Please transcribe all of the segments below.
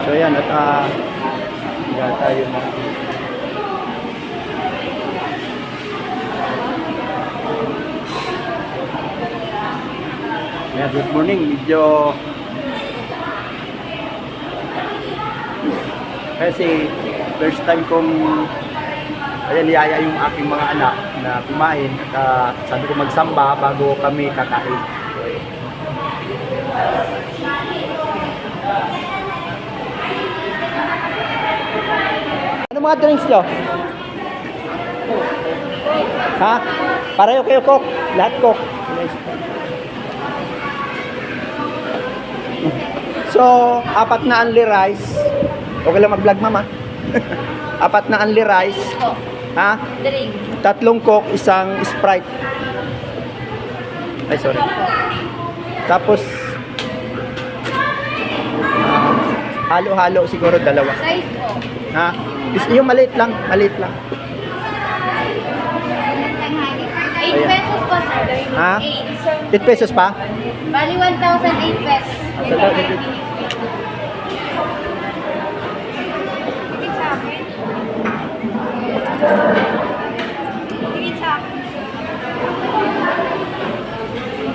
So ayan, at higa tayo na. Ayan, good morning. Medyo kasi first time kong ayan, niyaya yung aking mga anak na kumain at sabi ko magsamba bago kami kakain. Ano mga drinks nyo? Ha? Pareho kayo, Coke? Lahat Coke? So, apat na only rice. Okay lang mag-vlog, mama. Apat na only rice. Ha? Drink. 3 Coke, isang Sprite. Ay, sorry. Tapos, halo-halo siguro 2. Size po. Ha? Yung maliit lang, maliit lang. 8 pesos po, sir. Ha? 8. 8 pesos pa? Bali 1,008 pesos.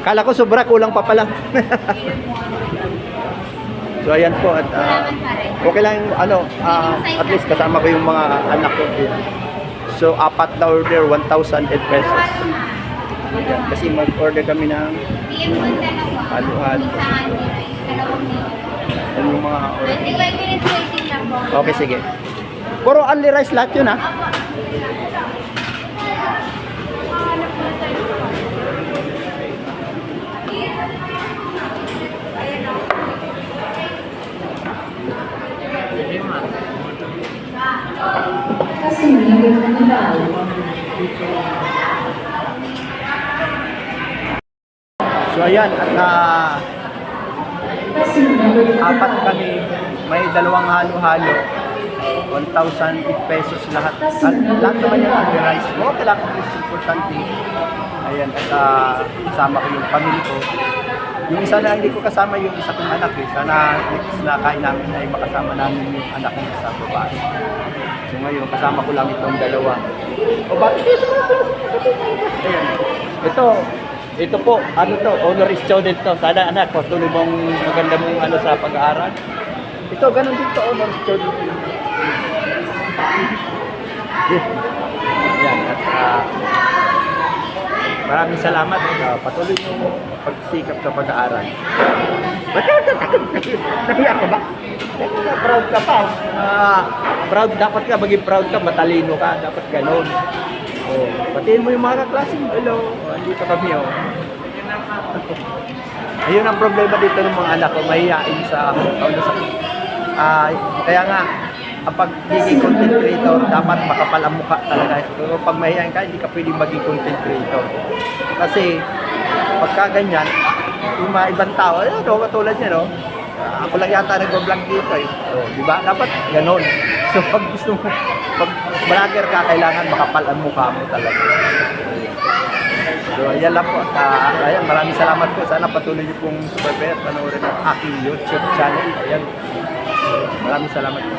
Kala ko sobra, kulang pa pala. So ayan po at okay lang yung ano, at least kasama ko yung mga anak ko din. So apat na order, 1,008 pesos. Ayan, kasi mag-order kami ng halo-halo. Yan yung mga order. 25 minutes waiting na po. Okay, sige. Puro only rice lahat yun, ha? So ayan, at apat kami, may 2 halo-halo, 1,008 pesos lahat. At lahat naman yung only rice. Okay lang, is importante. Ayan, at kasama ko yung family ko. Yung isa na hindi ko kasama, yung isa kong anak eh. Sana next na kain namin ay makasama namin yung anak ko sa babae. So ngayon, kasama ko lang itong 2. O bakit ito? Ayan. Ito po, ano to, honoris student to. Sana anak, patuloy mong maganda mong ano sa pag-aaral. Ito, ganun din to, honoris student. Ayan, at maraming salamat. Patuloy yung pagsikap sa pag-aaral. Ba't nahiya ka ba? Proud ka pa. Proud, dapat ka, maging proud ka, matalino ka, dapat ganun. Oh, batiin mo yung mga kaklaseng. Hello, dito kami oh. Ayun ang problema dito ng mga anak ko, mahihain sa kaya nga, kapag magiging content creator, dapat makapal ang mukha talaga. Pero pag mahihain ka, hindi ka pwedeng maging content creator. Kasi, pagka ganyan, yung mga ibang tao, katulad niya, no? Ako lang yata nag-vlog dito eh. So, di ba? Dapat ganon. So, pag gusto mo, pag vlogger ka, kailangan makapal ang mukha mo talaga. So, ayan lang po. Ayan, maraming salamat po. Sana patuloy niyo pong subscribe at panoorin ang aking YouTube channel. Ayan. Maraming salamat po.